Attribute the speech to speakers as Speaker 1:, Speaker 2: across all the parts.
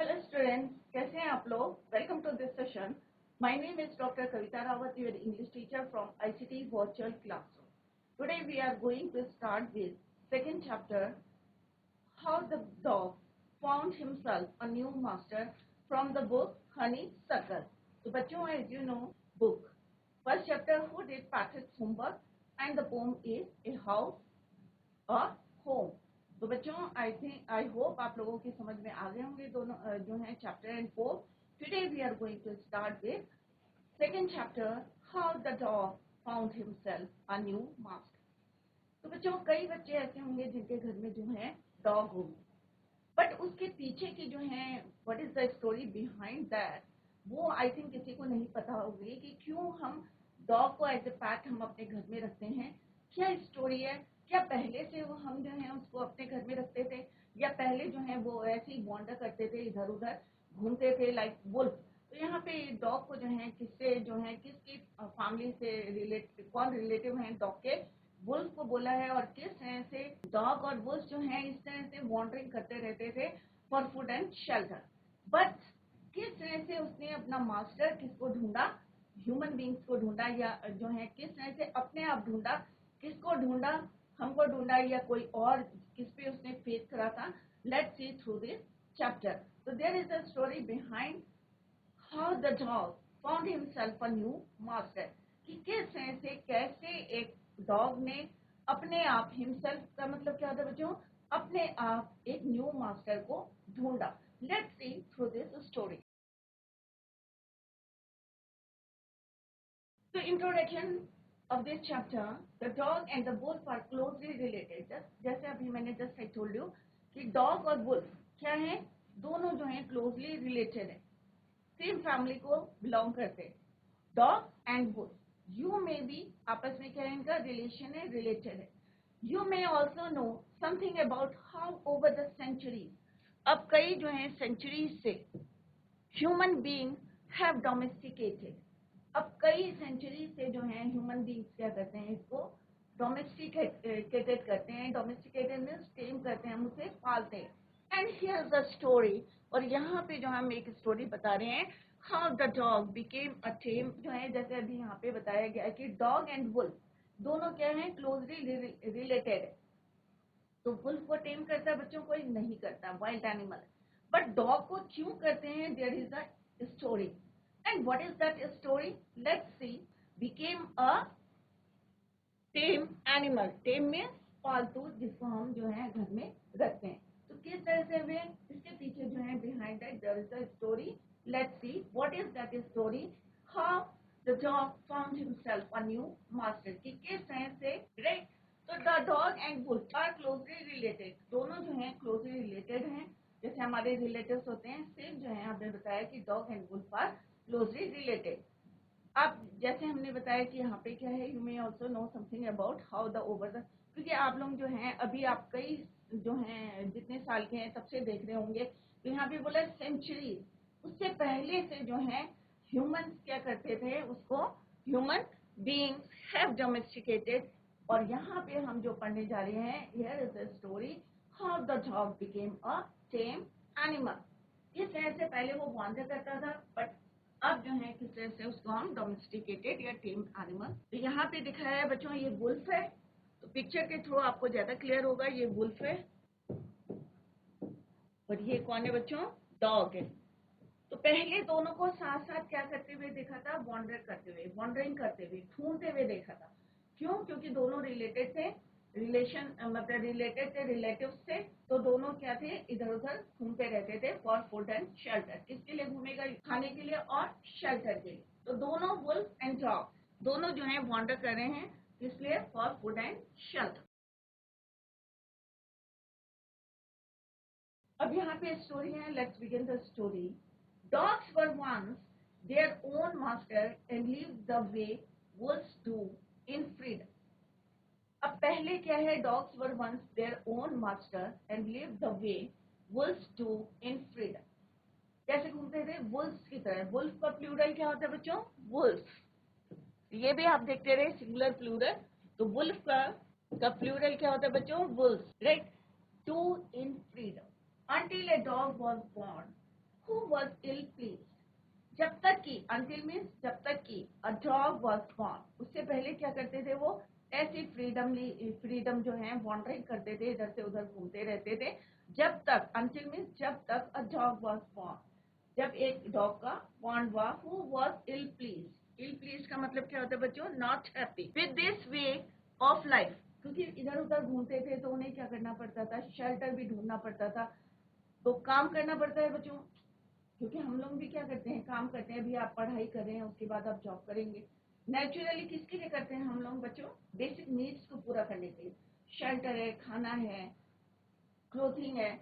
Speaker 1: Hello students, कैसे हैं आप लोग? Welcome to this session. My name is doctor Kavita Rawat, your English teacher from ICT virtual classroom. Today we are going to start with second chapter, how the dog found himself a new master, from the book Honeysuckle. तो बच्चों, as you know, book first chapter, who did Patrick's homework, and the poem is a house a home. तो बच्चों, I hope आप लोगों की समझ में आ गए होंगे दोनों जो है chapter and four. Today we are going to start with second chapter, how the dog found himself a new master. तो बच्चों, कई बच्चे ऐसे होंगे जिनके घर में जो है डॉग होंगे, बट उसके पीछे की जो है what is the story behind that, वो आई थिंक किसी को नहीं पता होगी कि क्यों हम डॉग को एज ए पैट हम अपने घर में रखते हैं. क्या स्टोरी है? क्या पहले से वो हम जो है उसको अपने घर में रखते थे, या पहले जो है वो ऐसे ही वॉन्डर करते थे, इधर उधर घूमते थे लाइक वुल्फ. तो यहाँ पे डॉग को जो है किससे जो है किसकी फैमिली से रिलेट, कौन रिलेटिव है डॉग के, वुल्फ को बोला है. और किस तरह से डॉग और वुल्फ जो है इस तरह से वॉन्डरिंग करते रहते थे for food and shelter. But किस तरह से उसने अपना मास्टर किसको ढूंढा, ह्यूमन बींग्स को ढूंढा, या जो है किस तरह से अपने आप ढूंढा, किसको ढूंढा, हमको ढूंढा, या कोई और किस पे उसने फेस करा था. Let's see through this chapter. So there is a story behind how the dog found himself a new master. कि किस तरह से कैसे एक डॉग ने अपने आप, हिमसेल्फ का मतलब क्या होता है बच्चों, अपने आप एक न्यू मास्टर को ढूंढा. Let's see through this story. So introduction of this chapter, the dog and the wolf are closely related. जैसे अभी मैंने just I told you कि dog और wolf क्या है, दोनों जो हैं closely related है, सेम फैमिली को बिलोंग करते हैं. डॉग एंड वुल्फ, यू में भी आपस में क्या है, इनका रिलेशन है, रिलेटेड है. You may also know something about how over the centuries, अब कई जो है सेंचुरीज से ह्यूमन बीइंग हैव डोमेस्टिकेटेड, अब कई सेंचुरी से जो है ह्यूमन बीइंग्स क्या करते हैं, इसको डोमेस्टिकेटेड करते हैं. डोमेस्टिकेटेड मीन्स टेम करते हैं, हम उसे पालते हैं. एंड हियर द स्टोरी, और यहाँ पे जो हम एक स्टोरी बता रहे हैं, how the dog became a tame, जो है जैसे अभी यहाँ पे बताया गया है कि डॉग एंड वुल्फ दोनों क्या है, क्लोजली रिलेटेड है. तो वुल्फ को टेम करता है बच्चों, कोई नहीं करता, वाइल्ड एनिमल. बट डॉग को क्यों करते हैं, there is a story. And what is that story, let's see. Became a tame animal, tame में पालतू, जिसको हम जो है घर में रखते हैं. तो किस तरह से हुए, इसके पीछे जो है behind that there is a story. Let's see what is that story, how the dog found himself a new master, कि किस तरह से, राइट. तो the dog and wolf are closely related, दोनों जो है क्लोजली रिलेटेड हैं, जैसे हमारे रिलेटिव्स होते हैं, सेम जो है हमने बताया कि dog and wolf are closely related. अब जैसे हमने बताया कि यहाँ पे क्या है, you may also know something about how the over the, क्योंकि आप लोग जो हैं अभी आप कई जो हैं जितने साल के हैं तब से देख रहे होंगे, तो यहाँ पे बोला सेंचुरी, उससे पहले से जो है ह्यूमंस क्या करते थे, उसको ह्यूमन बीइंग्स हैव डोमेस्टिकेटेड. और यहाँ पे हम जो पढ़ने जा रहे हैं, here is the story, how the dog became a tame animal. इस तरह से पहले वो वांडर करता था, बट अब जो है किस तरह से उसको हम डोमेस्टिकेटेड या टेम एनिमल. तो यहाँ पे दिखाया है बच्चों, ये वुल्फ है, तो पिक्चर के थ्रू आपको ज्यादा क्लियर होगा, ये वुल्फ है और ये कौन है बच्चों, डॉग है. तो पहले दोनों को साथ साथ क्या करते हुए देखा था, वॉन्डर करते हुए, वॉन्डरिंग करते हुए, ढूंढते हुए देखा था. क्यों? क्योंकि दोनों रिलेटेड थे, रिलेशन मतलब रिलेटेड थे, रिलेटिव्स थे. तो दोनों क्या थे, इधर उधर घूमते रहते थे फॉर फूड एंड शेल्टर. किसके लिए घूमेगा, खाने के लिए और शेल्टर के लिए. तो दोनों वुल्फ एंड डॉग दोनों जो है वॉन्डर कर रहे हैं, इसलिए फॉर फूड एंड शेल्टर. अब यहाँ पे स्टोरी है, let's begin the story. Dogs were once their own master and lived the way wolves do in freedom. अब पहले क्या है, dogs were once their own master and lived the way wolves do in freedom. कैसे घूमते थे, wolves की तरह. wolf का प्लूरल क्या होता है बच्चों, wolves. ये भी आप देखते रहे, सिंगुलर प्लूरल. तो wolf का प्लूरल क्या होता है बच्चों, wolves, right. Do in freedom until a dog was born who was ill pleased. जब तक कि until means जब तक कि a dog was born. उससे पहले क्या करते थे वो ऐसी फ्रीडम जो है वॉन्डरिंग करते थे, इधर से उधर घूमते रहते थे जब तक until means जब तक a dog was born. जब एक डॉग का बॉर्न हुआ who was ill pleased. ill pleased का मतलब क्या होता है बच्चों? not happy with this way of life. क्योंकि इधर उधर घूमते थे तो उन्हें क्या करना पड़ता था? शेल्टर भी ढूंढना पड़ता था, तो काम करना पड़ता है बच्चों, क्योंकि हम लोग भी क्या करते हैं? काम करते हैं। अभी आप पढ़ाई कर रहे हैं, उसके बाद आप जॉब करेंगे। नेचुरली किसके लिए करते हैं हम लोग बच्चों? बेसिक नीड्स को पूरा करने के लिए। शेल्टर है, खाना है, क्लोथिंग है।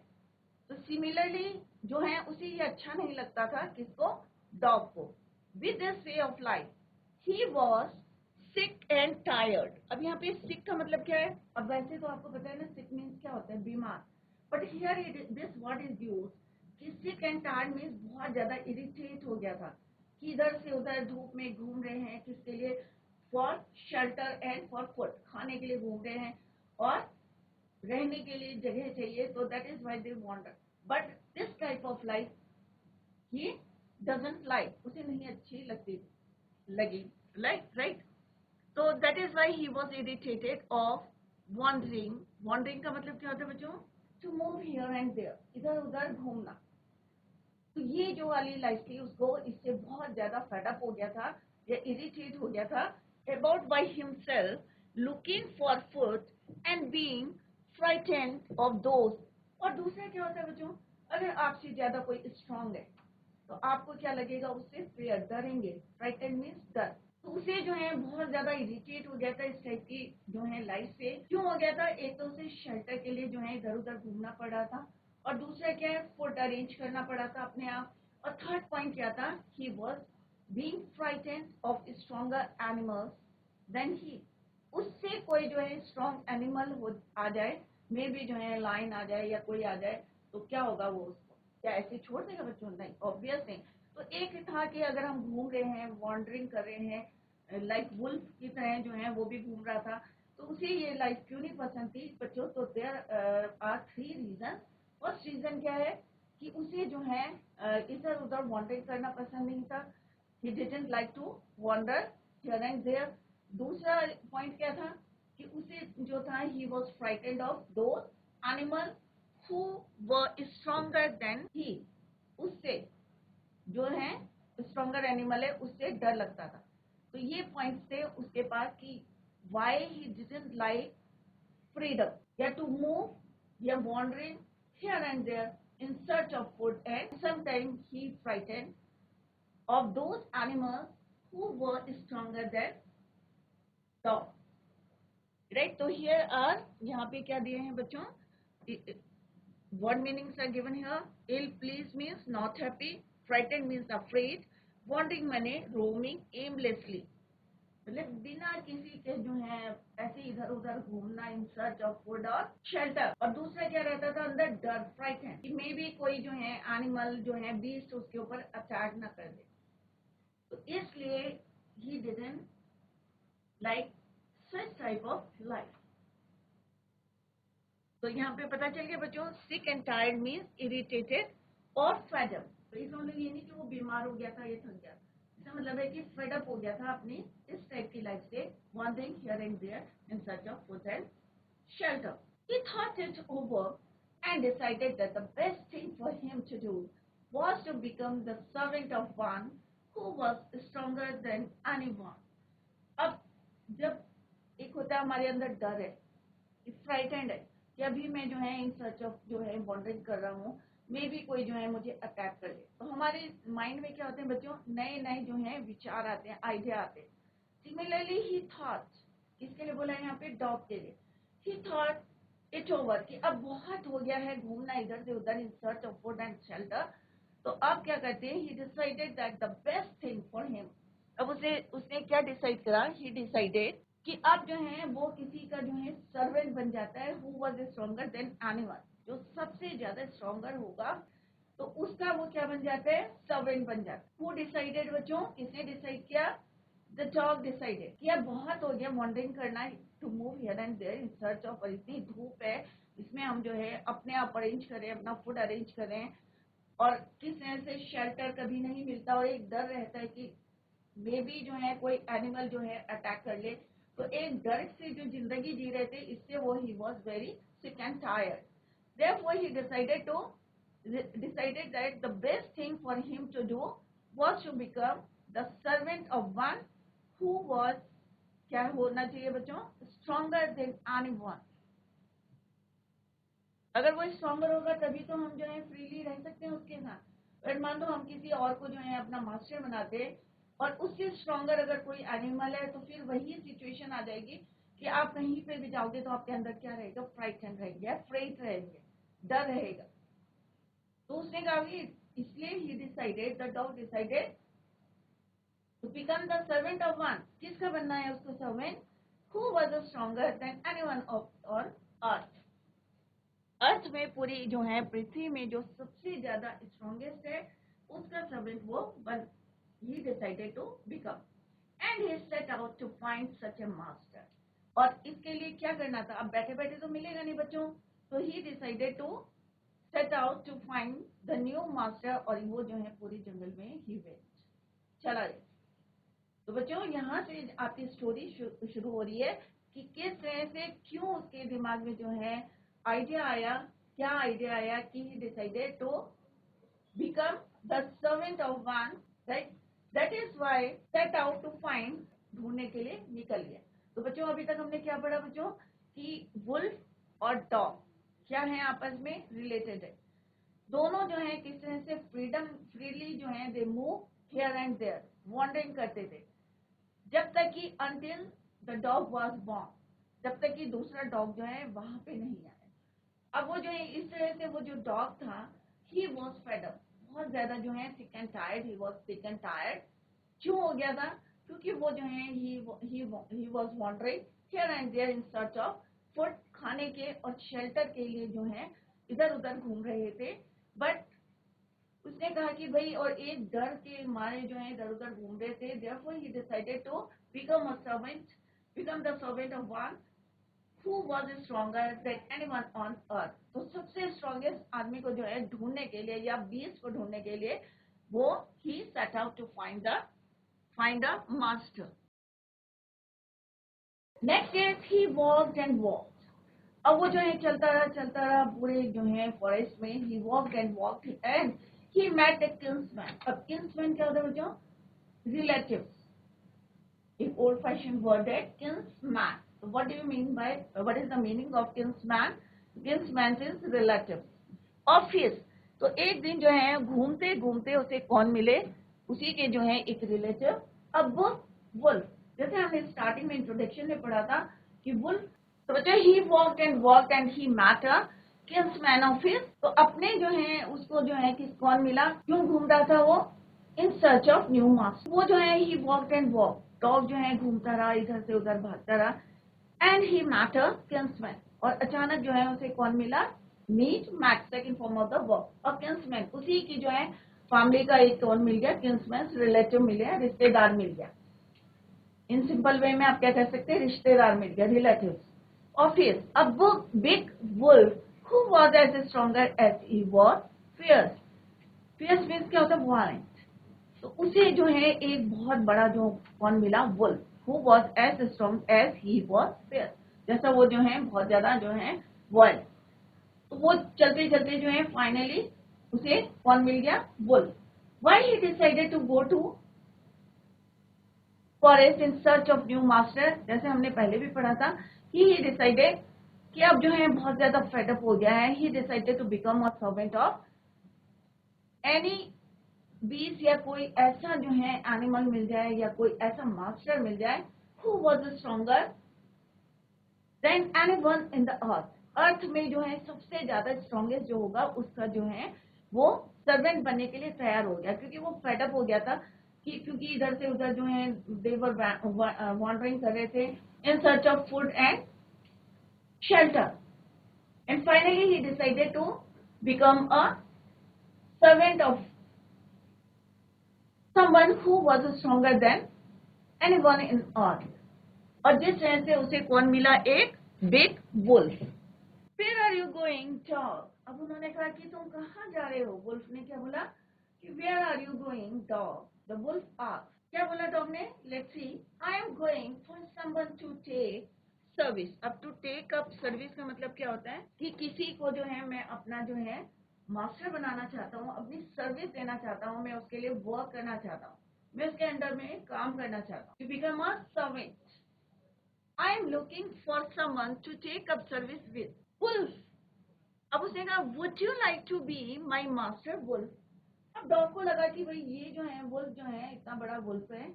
Speaker 1: तो सिमिलरली जो है उसे ये अच्छा नहीं लगता था, किसको? डॉग को। With this way of life he was sick and tired. अब यहाँ पे सिक का मतलब क्या है? अब वैसे तो आपको पता है ना, सिक मीन्स क्या होता है? बीमार. But here this word is use कि सिक एंड टायर्ड मीन्स बहुत ज्यादा इरिटेट हो गया था, कि इधर से उधर धूप में घूम रहे हैं, किसके लिए? For shelter and for food. खाने के लिए घूम रहे हैं और रहने के लिए जगह चाहिए, तो that is why they want. But this type of life he doesn't like. उसे नहीं अच्छी लगी. राइट. तो that is why he was irritated of wandering. Wandering का मतलब क्या होता है बच्चों? To move here and there, इधर उधर घूमना. तो ये जो वाली लाइफ थी उसको इससे बहुत ज्यादा फेडअप हो गया था या इरिटेट हो गया था about by himself looking for food and being frightened of those. और दूसरा क्या होता है बच्चों? अगर आपसे ज्यादा कोई स्ट्रांग है तो आपको क्या लगेगा? उससे फेयर, डरेंगे. फ्राइटेंड मीन्स डर. तो उसे जो है बहुत ज्यादा इरिटेट हो गया था इस टाइप की जो है लाइफ से. क्यों हो गया था? एक तो उसे शेल्टर के लिए जो है इधर उधर घूमना पड़ रहा था, और दूसरा क्या है? फूड अरेंज करना पड़ा था अपने आप. और थर्ड पॉइंट क्या था? He was being frightened of stronger animals than he. उससे कोई जो है स्ट्रॉन्ग एनिमल हो आ जाए, मे भी जो है लाइन आ जाए या कोई आ जाए, तो क्या होगा? वो उसको क्या ऐसे छोड़ देगा बच्चों? नहीं, ऑब्वियस नहीं. तो एक था कि अगर हम घूम रहे हैं, वॉन्डरिंग कर रहे हैं, लाइक वुल्फ की तरह जो है वो भी घूम रहा था, तो उसे ये लाइफ क्यों नहीं पसंद थी बच्चों? तो there are 3 reason. First reason क्या है कि उसे जो है इधर उधर वॉन्डरिंग करना पसंद नहीं था. He didn't like to wander here and there. दूसरा पॉइंट क्या था कि उसे जो था he was frightened of those animal who were stronger than he. उससे जो है स्ट्रॉन्गर एनिमल है उससे डर लगता था. तो ये पॉइंट्स थे उसके पास कि why he didn't like freedom, yeah, to move, yeah, wandering here and there in search of food, and sometimes he frightened of those animals who were stronger than dog. Right? So here are यहाँ पे क्या दिए हैं बच्चों? What meanings are given here? Ill pleased means not happy, frightened means afraid, wandering माने roaming aimlessly, मतलब बिना किसी के जो है ऐसे इधर उधर घूमना इन सर्च ऑफ फूड और शेल्टर. और दूसरा क्या रहता था? अंदर डर, फ्राइटेंड, कि मे भी कोई जो है एनिमल जो है बीस्ट उसके ऊपर अटैक ना कर दे. तो इसलिए ही didn't like such type of life. तो यहाँ पे पता चल गया बच्चों, सिक एंड टायर्ड मीन्स इरिटेटेड और फेड अप. तो इसका मतलब ये नहीं कि वो बीमार हो गया था, ये थक गया. इसका मतलब है कि फेड अप हो गया था अपनी इस टाइप की लाइफ से, wandering here and there in search of food and shelter. He thought it over and decided that the best thing for him to do was to become the servant of one who was stronger than anyone. अब जब एक होता है हमारे अंदर डर है, frightened है कि अभी मैं जो है इन सर्च ऑफ जो है वॉन्डरिंग कर रहा हूँ, मे भी कोई जो है मुझे अटैक कर ले, तो हमारे माइंड में क्या होते हैं बच्चों? नए नए जो है विचार आते हैं, आइडिया आते हैं. सिमिलरली ही थॉट, किसके लिए बोला है यहाँ पे? डॉग के लिए. ही थॉट इट ओवर, कि अब बहुत हो गया है घूमना इधर से उधर इन search of food and shelter. तो अब क्या करते हैं? ही decided that the best thing for him. अब उसने क्या डिसाइड करा? ही डिसाइडेड कि अब जो है वो किसी का जो है सर्वेंट बन जाता है, who was stronger than anyone. जो सबसे ज्यादा स्ट्रॉन्गर होगा तो उसका वो क्या बन जाता है? सर्वेंट बन जाता है. हु डिसाइडेड बच्चों? किसने डिसाइड किया? द डॉग डिसाइडेड कि अब बहुत हो गया वॉन्डरिंग करना, to move here and there in search of. इतनी धूप है, इसमें हम जो है अपने आप अरेंज करें, अपना फूड अरेंज करें, और किस तरह से शेल्टर कभी नहीं मिलता और एक डर रहता है कि मे बी जो है कोई एनिमल जो है अटैक कर ले, तो एक डर से जो जिंदगी जी रहे थे, इससे वो he was very sick and tired. Therefore, he decided that the best thing for him to do was to become the servant of one who was, क्या होना चाहिए बच्चों, stronger than anyone. अगर वो स्ट्रॉन्गर होगा तभी तो हम जो है फ्रीली रह सकते हैं उसके साथ। और मान लो हम किसी और को जो है अपना मास्टर बनाते और उससे स्ट्रॉन्गर अगर कोई एनिमल है, तो फिर वही सिचुएशन आ जाएगी कि आप कहीं पे भी जाओगे तो आपके अंदर क्या रहेगा, फ्राइटन रहेंगे, अफ्रेड रहेंगे, डर रहेगा। तो उसने कहा कि इसलिए ही decided, the dog decided to become the servant of one. किसका बनना है उसको servant? Who was stronger than anyone on earth. Earth में पूरी जो है पृथ्वी में जो सबसे ज्यादा स्ट्रॉन्गेस्ट है, उसका सर्वेंट वो बन। He decided to become and he set out to find such a master. और इसके लिए क्या करना था? अब बैठे बैठे तो मिलेगा नहीं बच्चों, तो he decided to set out to find the new master. और वो जो है पूरी जंगल में ही वेंट, चला गया। तो बच्चों यहाँ से आपकी स्टोरी शुरू हो रही है कि किस तरह से, क्यों उसके दिमाग में जो है आइडिया आया, क्या आइडिया आया कि he decided to become the servant of one, right? That is why set out to find, ढूंढने के लिए निकल गया। तो बच्चों अभी तक हमने क्या पढ़ा बच्चों कि वुल्फ और डॉग क्या है, आपस में रिलेटेड है। दोनों जो है किस तरह से फ्रीली जो है they move here and there, wandering करते थे, जब तक कि until the dog was born, जब तक कि दूसरा डॉग जो है वहां पे नहीं आया। अब वो जो है इस तरह से, वो जो डॉग था, ही वॉज फेड अप, बहुत ज्यादा जो है sick and tired, he was sick and tired. क्यों हो गया था? क्योंकि वो जो है he was wandering here and there in search of food, खाने के और शेल्टर के लिए जो है इधर उधर घूम रहे थे। बट उसने कहा कि भाई, और एक डर के मारे जो है इधर उधर घूम रहे थे। Therefore he decided to become the servant of one who was stronger than anyone on earth. तो सबसे स्ट्रॉन्गेस्ट आदमी को जो है ढूंढने के लिए, या बीस्ट को ढूंढने के लिए, वो he set out to find a master. Next is he walked and walked. अब वो जो है चलता रहा पूरे जो है फॉरेस्ट में। he walked and walked and he met a kinsman. अब kinsman क्या होता है बच्चों? Relatives. एक old fashioned word है kinsman. So what is the meaning of kinsman? Kinsman is relatives. Office. तो एक दिन जो है घूमते घूमते उसे कौन मिले? उसी के जो है एक रिलेटिव। अब वुल्फ, जैसे हमने स्टार्टिंग में इंट्रोडक्शन में पढ़ा था कि वुल्फ, तो बच्चों he walked and he met a kinsman of his। तो अपने जो है उसको जो है कौन मिला? क्यों घूम रहा था वो? इन सर्च ऑफ न्यू मास्टर। वो जो है he walked and walked, dog जो है घूमता रहा, इधर से उधर भागता रहा। And he met a kinsman, और अचानक जो है उसे कौन मिला? met, second form of the verb, और किंसमैन, उसी की जो है फैमिली का एक कौन मिल गया? किंसमैन, रिलेटिव मिल गया, रिश्तेदार मिल गया। इन सिंपल वे में आप क्या कह सकते हैं? रिश्तेदार मिल गया, रिलेटिव। और फिर अब वो big wolf who was as stronger as he was fierce. Fierce means क्या होता है? वायलेंट। तो उसे जो है एक बहुत बड़ा जो कौन मिला? Wolf who was as strong as he was fierce, जैसा वो जो है बहुत ज्यादा जो है वायलेंट। तो वो चलते चलते जो है फाइनली उसे कौन मिल गया? Wolf. Why he decided to go to forest in search of new master, जैसे हमने पहले भी पढ़ा था, ही डिसाइडेड कि अब जो है बहुत ज्यादा फेडअप हो गया है। He decided to become a servant of any beast, या कोई ऐसा जो है एनिमल मिल जाए, या कोई ऐसा मास्टर मिल जाए who was stronger than anyone in the earth. Earth में जो है सबसे ज्यादा स्ट्रॉन्गेस्ट जो होगा, उसका जो है वो सर्वेंट बनने के लिए तैयार हो गया, क्योंकि वो फेडअप हो गया था क्योंकि इधर से उधर जो है दे वर वॉन्डरिंग कर रहे थे in search of food and shelter. And finally he decided to become a servant of someone who was stronger than anyone in earth. और जिस तरह से उसे कौन मिला? एक big wolf. Where are you going, dog? अब उन्होंने कहा कि तुम कहाँ जा रहे हो? वुल्फ ने क्या बोला कि where are you going dog? The wolf asked, क्या बोला डॉग ने? Let's see, I am going for someone to take service. अब टू टेक अप सर्विस का मतलब क्या होता है कि किसी को जो है मैं अपना जो है मास्टर बनाना चाहता हूँ, अपनी सर्विस देना चाहता हूँ, मैं उसके लिए वर्क करना चाहता हूँ, मैं उसके अंडर में काम करना चाहता हूँ, to become a servant. I am looking for someone to take up service with wolf. अब उसने कहा would you like to be my master wolf. अब डॉग को लगा कि भाई ये जो है वुल्फ जो है इतना बड़ा वुल्फ है,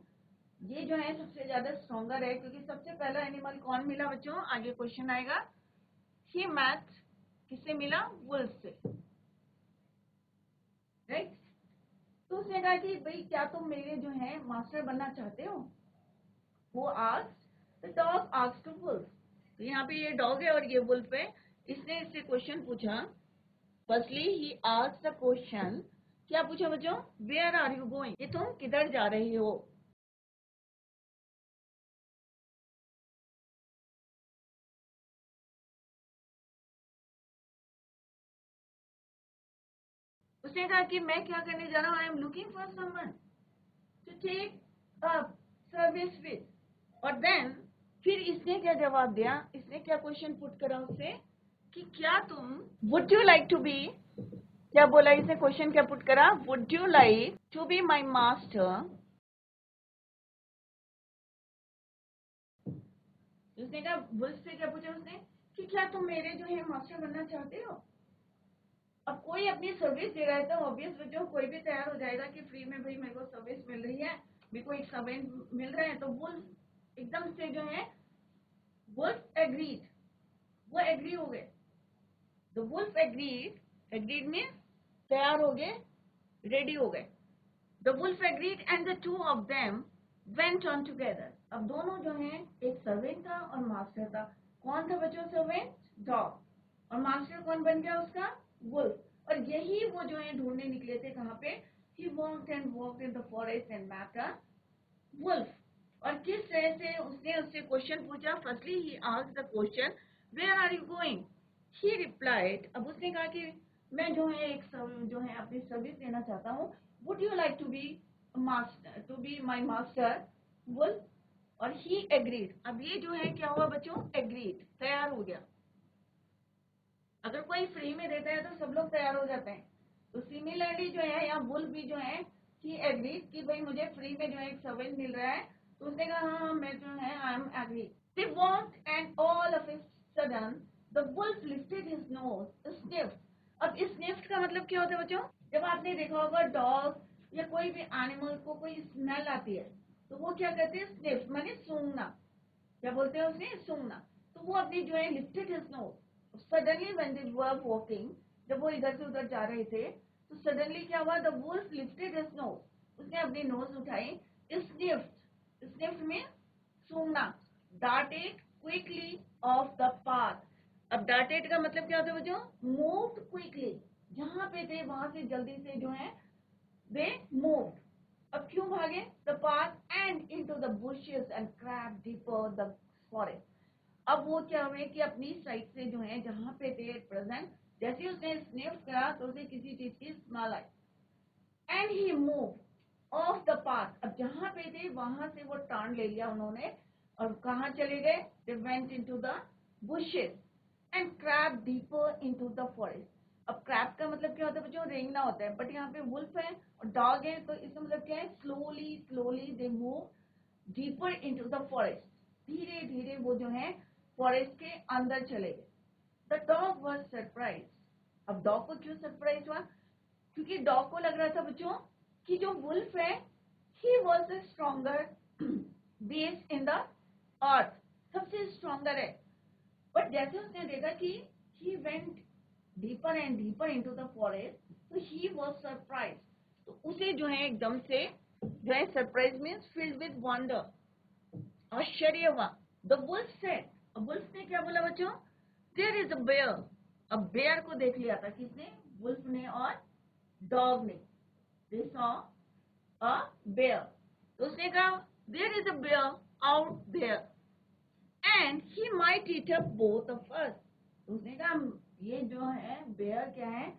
Speaker 1: ये जो है सबसे ज्यादा स्ट्रॉन्गर है, क्योंकि सबसे पहला एनिमल कौन मिला बच्चों? आगे क्वेश्चन आएगा। ही मैथ किससे मिला? वुल्फ से, राइट। तो उसने कहा कि भाई क्या तुम मेरे जो है मास्टर बनना चाहते हो? वो asked, the dog asked to wolf. तो यहाँ पे ये डॉग है और ये वुल्फ है। इसने इससे क्वेश्चन पूछा। Firstly he asked the question, क्या पूछा बच्चों? Where are you going? ये तुम किधर जा रहे हो? उसने कहा कि मैं क्या करने जा रहा हूँ? I am looking for someone to take up service with. और देन फिर इसने क्या जवाब दिया? इसने क्या क्वेश्चन पुट करा उससे कि क्या तुम would you like to be, क्या बोला इसने? क्वेश्चन क्या पुट करा? Would you like to be my master? उसने कहा, वुल्फ से क्या पूछा उसने कि क्या तुम मेरे जो है मास्टर बनना चाहते हो? अब कोई अपनी सर्विस दे रहा है तो ऑब्वियस जो कोई भी तैयार हो जाएगा कि फ्री में भाई मेरे को सर्विस मिल रही है, मेरे को एक सर्वेंट मिल रहा है। तो वुल्फ एकदम से जो है वुल्फ एग्रीड, वो एग्री हो गए। The wolf agreed, agreed means तैयार हो गए, रेडी हो गए। The wolf agreed and the two of them went on together. अब दोनों जो हैं, एक सर्वेंट था और मास्टर था। कौन था बच्चों सर्वेंट? डॉग। और मास्टर कौन बन गया उसका? वुल्फ। और यही वो जो है ढूंढने निकले थे कहाँ पे? He walked and walked in the forest and met a wolf. और किस तरह से उसने उससे क्वेश्चन पूछा? Firstly he asked the question, where are you going? He replied, अब उसने कहा कि मैं जो है एक जो है अपनी सर्विस देना चाहता हूँ। Would you like to be master, to be my master wolf? और ही एग्रीड। अब ये जो है क्या हुआ बच्चों? एग्रीड, तैयार हो गया। अगर कोई फ्री में देता है तो सब लोग तैयार हो जाते हैं। तो सिमिलरली जो है यहाँ वुल्फ भी जो है ही एग्रीड कि भाई मुझे फ्री में जो है एक सर्वेंट मिल रहा है। तो उसने कहा हाँ मैं जो है I am agree. They walked and all of a sudden the wolf lifted his nose, sniffed. अब स्निफ्ड का मतलब क्या होता है बच्चों? जब आपने देखा होगा डॉग या कोई भी एनिमल को कोई स्मेल आती है तो वो क्या कहते हैं? स्निफ्ट माने सूंघना। क्या बोलते हैं उसने? सूंघना। तो वो अपनी जो है lifted his knows. Suddenly when they were walking, जब वो इधर से उधर जा रहे थे तो सडनली क्या हुआ? The wolf lifted his nose, उसने अपनी नोज उठाई। स्निफ्ड, स्निफ्ड में सूंघना। Darted quickly off the path. अब डार्टेड का मतलब क्या होता है बच्चों? मूव्ड क्विकली, जहां पे थे वहां से जल्दी से जो है दे मूव्ड। अब क्यों भागे? The path and into the bushes and crept deeper the forest. अब वो क्या हुए कि अपनी साइड से जो है जहां पे थे प्रेजेंट, जैसे ही उसने स्निफ करा तो उसे किसी चीज की smell I and he move of the path. अब जहां पे थे वहां से वो टर्न ले लिया उन्होंने और कहाँ चले गए? They went into the bushes and crept deeper into the forest. अब क्रैप का मतलब क्या होता है बच्चों? रेंगना होता है, बट यहाँ पे वुल्फ है और डॉग है, तो इसका मतलब क्या है? Slowly slowly they move deeper into the forest. धीरे धीरे वो जो है फॉरेस्ट के अंदर चले गए। The dog was surprise. अब डॉग को क्यों सरप्राइज हुआ? क्योंकि डॉग को लग रहा था बच्चों कि जो वुल्फ है he was the stronger base in the अर्थ, सबसे स्ट्रॉन्गर है। बट जैसे उसने देखा कि he went deeper and deeper into the forest, तो ही वॉज सरप्राइज। तो उसे जो है एकदम से जो है surprise means filled with wonder, आश्चर्य हुआ। द वुल्फ सेड, वुल्फ ने क्या बोला बच्चों? There is a bear. अब बेयर को देख लिया था किसने? वुल्फ ने और डॉग ने। They saw a bear. तो उसने कहा there is a bear out there and he might eat up both of us. उसने कहा ये जो है बेयर क्या है,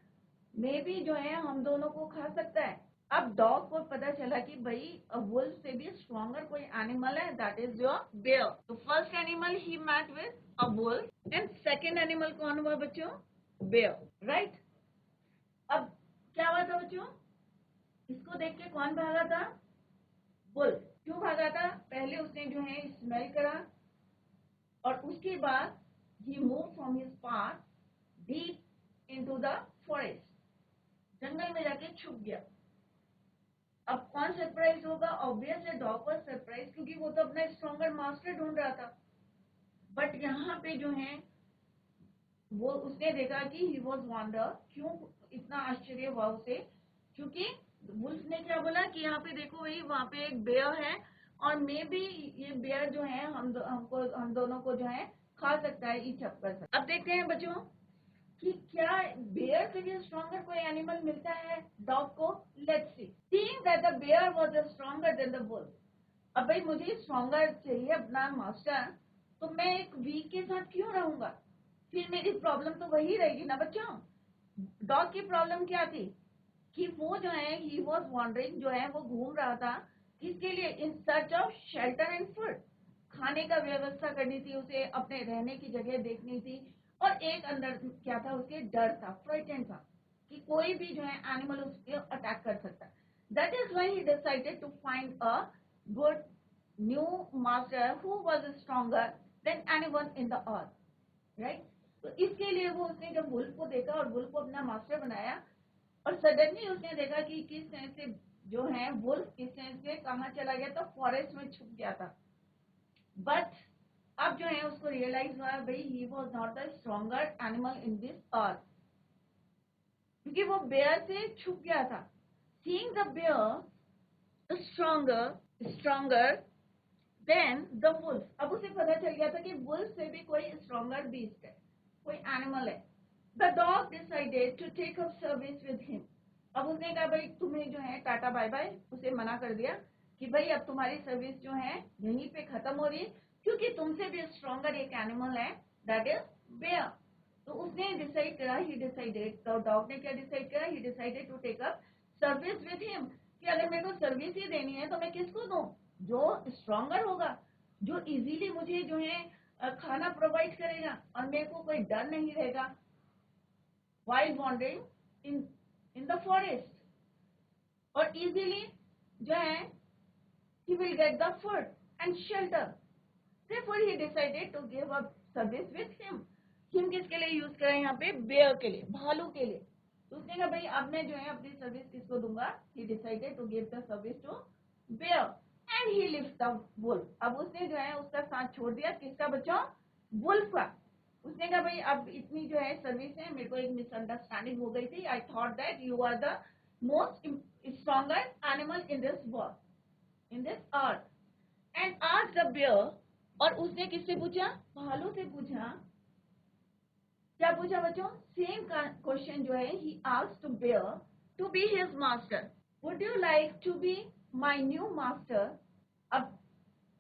Speaker 1: मे बी जो है हम दोनों को खा सकता है। अब डॉग को पता चला कि भाई वुल्फ से भी स्ट्रॉन्गर कोई एनिमल है, दैट इज योर बेयर। तो first animal he met with a wolf and second animal कौन हुआ बच्चों, बेयर, राइट। अब क्या हुआ था बच्चों, इसको देख के कौन भागा था, वुल्फ। क्यों भागा था, पहले उसने जो है स्मेल करा और उसके बाद he move from his path deep into the forest, जंगल में जाके छुप गया। अब कौन सरप्राइज होगा, ऑब्वियसली डॉग वाज सरप्राइज, क्योंकि वो तो अपना स्ट्रॉन्गर मास्टर ढूंढ रहा था। बट यहाँ पे जो है वो उसने देखा कि ही वॉज वॉन्डर। क्यों इतना आश्चर्य हुआ उसे, क्योंकि वुल्फ ने क्या बोला कि यहाँ पे देखो भाई वहां पे एक बेयर है और मे बी ये बेयर जो है हम दोनों को जो है खा सकता है, ईच अप कर सकता है। अब देखते हैं बच्चों कि क्या बेयर से भी स्ट्रॉन्गर कोई एनिमल मिलता है डॉग को। Let's see. Seeing that the bear was stronger than the wolf, अब भाई मुझे स्ट्रॉन्गर चाहिए अपना मास्टर, तो मैं एक वीक के साथ क्यों रहूंगा, फिर मेरी प्रॉब्लम तो वही रहेगी ना बच्चों। डॉग की प्रॉब्लम क्या थी कि वो जो है ही वॉज वॉन्डरिंग, जो है वो घूम रहा था किसके लिए, इन search of shelter and food, खाने का व्यवस्था करनी थी उसे, अपने रहने की जगह देखनी थी, और एक अंदर क्या था उसके डर था, फ्राइटेंड था कि कोई भी जो है एनिमल उसके अटैक कर सकता है। That is why he decided to find a good new master who was stronger than anyone in the earth, right. तो इसके लिए वो उसने जब वुल्फ को देखा और वुल्फ को अपना मास्टर बनाया, और सडनली उसने देखा कि किस तरह से जो है वुल्फ किस तरह से कहाँ चला गया, तो फॉरेस्ट में छुप गया था। बट अब जो है उसको रियलाइज हुआ भाई he was not the stronger animal in this earth, क्योंकि वो बेयर से छुप गया था। Seeing the bear stronger than the wolf, अब उसे पता चल गया था कि वुल्फ से भी कोई स्ट्रॉन्गर बीस्ट है, कोई एनिमल है। The dog decided to take up service with him, अब उसने कहा भाई तुम्हें जो है टाटा बाय बाय, उसे मना कर दिया कि भाई अब तुम्हारी सर्विस जो है यहीं पे खत्म हो रही है, क्योंकि तुमसे भी स्ट्रॉन्गर एक एनिमल है, दैट इज बेयर। तो उसने डिसाइड करा, ही डिसाइडेड, तो डॉग ने क्या डिसाइड करा, he decided to take up service with him, कि अगर मेरे को सर्विस ही देनी है तो मैं किसको दूं, जो स्ट्रॉन्गर होगा, जो इजीली मुझे जो है खाना प्रोवाइड करेगा और मेरे को कोई डर नहीं रहेगा while wandering in the forest, और easily जो है he will get the food and shelter, therefore he decided to give up service with him। him किसके लिए यूज करें यहाँ पे, बेयर के लिए, भालू के लिए। तो उसने कहा भाई अब मैं जो है अपनी सर्विस किसको दूंगा, he decided to give the service to bear and he left the wolf, अब उसने जो है उसका साथ छोड़ दिया, किसका बच्चा, वुल्फ का। उसने कहा भाई अब इतनी जो है सर्विस है, मेरे को एक मिसअंडरस्टैंडिंग हो गई थी, I thought that you are the most stronger animal in this world, in this earth, and asked the bear, और उसने किससे पूछा, भालू से पूछा। क्या पूछा बच्चों, सेम क्वेश्चन जो है he asked to bear to be his master, would you like to be my new master. अब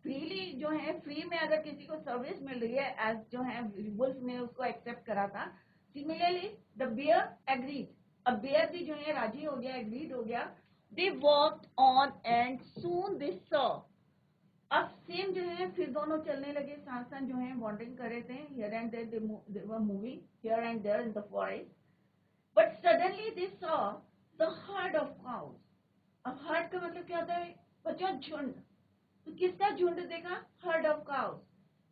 Speaker 1: फ्रीली जो है, फ्री में अगर किसी को सर्विस मिल रही है, एज जो है वुल्फ ने उसको एक्सेप्ट करा था, सिमिलरली द बेयर एग्रीड, अब बेयर भी जो है राजी हो गया, एग्रीड हो गया। They worked on and soon they saw, अब सेम जो है फिर दोनों चलने लगे, साथ साथ जो है वॉन्डरिंग कर रहे थे, here and there they were moving here and there in the forest, but suddenly they saw the herd of cows. अब हर्ड का मतलब क्या होता है बच्चों, झुंड। तो किसका झुंड देखा, हर्ड ऑफ काउज,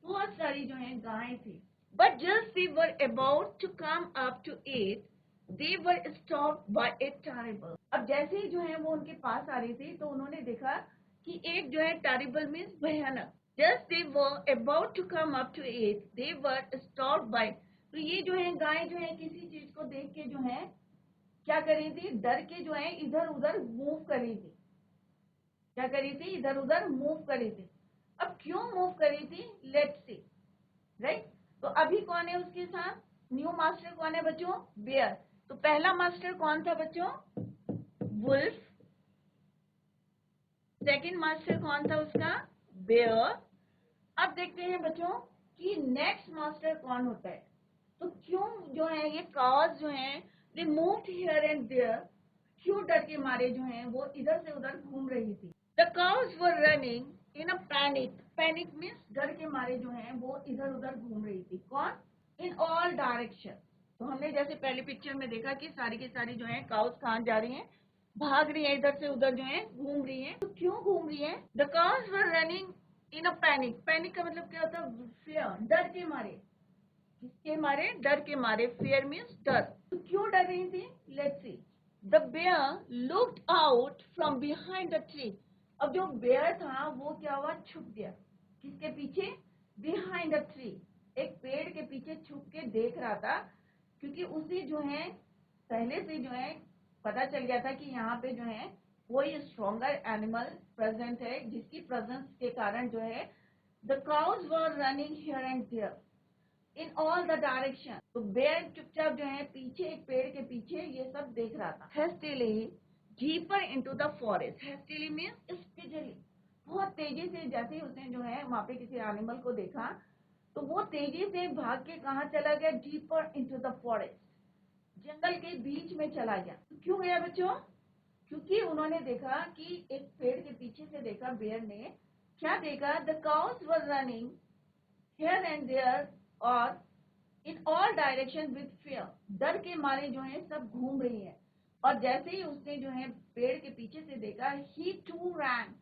Speaker 1: बहुत सारी जो है गायें थी। But just they were about to come up to eat, they were stopped by a terrible, अब जैसे ही जो है वो उनके पास आ रही थी तो उन्होंने देखा कि एक जो है टेरिबल मीन्स भयानक, just they were about to come up to eat, they were stopped by, तो ये जो है गाय जो है किसी चीज को देख के जो है क्या कर रही थी, डर के जो है इधर उधर मूव कर रही थी, क्या करी थी, इधर उधर मूव करी थी। अब क्यों मूव करी थी, लेट्स सी, राइट। तो अभी कौन है उसके साथ, न्यू मास्टर कौन है बच्चों, बेयर। तो पहला मास्टर कौन था बच्चों, वुल्फ, सेकंड मास्टर कौन था उसका, बेयर। अब देखते हैं बच्चों कि नेक्स्ट मास्टर कौन होता है। तो क्यों जो है ये काज जो है they moved here and there, क्यों डर के मारे जो है वो इधर से उधर घूम रही थी। The cows were running in a panic, panic means डर के मारे जो है वो इधर उधर घूम रही थी। कौन? इन ऑल डायरेक्शन। तो हमने जैसे पहले पिक्चर में देखा कि सारी की सारी जो है काउज कहाँ जा रही हैं, भाग रही है, इधर से उधर जो है घूम रही है। तो क्यों घूम रही है? The cows were running in a panic, panic का मतलब क्या होता है? फियर, डर के मारे। किसके मारे? डर के मारे। फेयर मीन्स डर। तो क्यों डर रही थी? Let's see. The bear looked out from behind the tree. अब जो बेयर था वो क्या हुआ? छुप गया। किसके पीछे? बिहाइंड द ट्री, एक पेड़ के पीछे छुप के देख रहा था, क्योंकि उसे जो है पहले से जो है पता चल गया था कि यहाँ पे जो है कोई स्ट्रॉन्गर एनिमल प्रेजेंट है, जिसकी प्रेजेंस के कारण जो है the cows were running here and there in all the direction. तो बेयर चुपचाप जो है पीछे, एक पेड़ के पीछे ये सब देख रहा था। Hastily deeper into the forest, hastily means speedily, बहुत तेजी से। जैसे ही उसने जो है वहां पे किसी एनिमल को देखा तो वो तेजी से भाग के कहाँ चला गया? डीपर इनटू द फॉरेस्ट, जंगल के बीच में चला गया। तो क्यों गया बच्चों? क्योंकि उन्होंने देखा कि एक पेड़ के पीछे से देखा, बेयर ने क्या देखा? The cows were running here and there और in all direction with fear, डर के मारे जो है सब घूम रही है। और जैसे ही उसने जो है पेड़ के पीछे से देखा, he too ran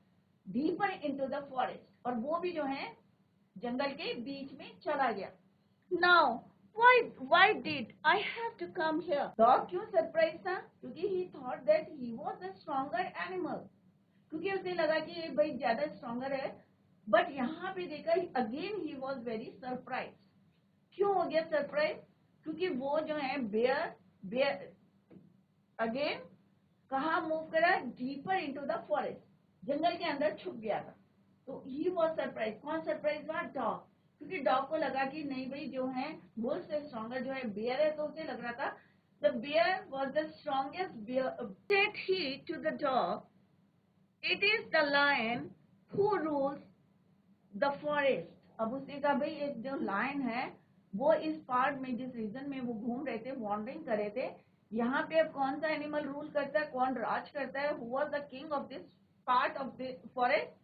Speaker 1: deeper into the forest, और वो भी जो है जंगल के बीच में चला गया। Now why did I have to come here? Dog क्यों सरप्राइज था? क्योंकि he thought that he was a stronger animal, क्योंकि उसे लगा कि ये भाई ज्यादा स्ट्रॉन्गर है। बट यहाँ पे देखा again he was very surprise. क्यों हो गया सरप्राइज? क्योंकि वो जो है बेयर, बेयर अगेन कहा मूव करा? डीपर इनटू द फॉरेस्ट, जंगल के अंदर छुप गया था। तो ही वॉज सरप्राइज। कौन सरप्राइज हुआ? डॉग, क्योंकि डॉग को लगा कि नहीं भाई जो है वुल्फ से स्ट्रॉन्गर जो है बेयर है, तो उसे लग रहा था the bear was the strongest bear. Said he to the dog, it is the lion who rules the forest. अब उसने कहा भाई एक जो लायन है वो इस पार्ट में, जिस रीजन में वो घूम रहे थे, वॉन्डरिंग कर रहे थे, यहाँ पे अब कौन सा एनिमल रूल करता है, कौन राज करता है? Who was the king of this part of the forest?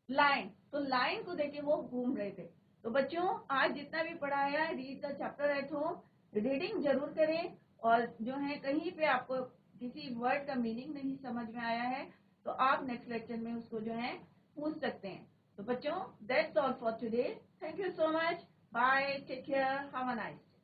Speaker 1: Lion. तो लायन को देखे वो घूम रहे थे। तो बच्चों आज जितना भी पढ़ाया है, read the chapter at home, reading जरूर करें। और जो है कहीं पे आपको किसी वर्ड का मीनिंग नहीं समझ में आया है तो आप नेक्स्ट लेक्चर में उसको जो है पूछ सकते हैं। तो बच्चों that's all for today. Thank you so much. Bye, take care, have a nice day.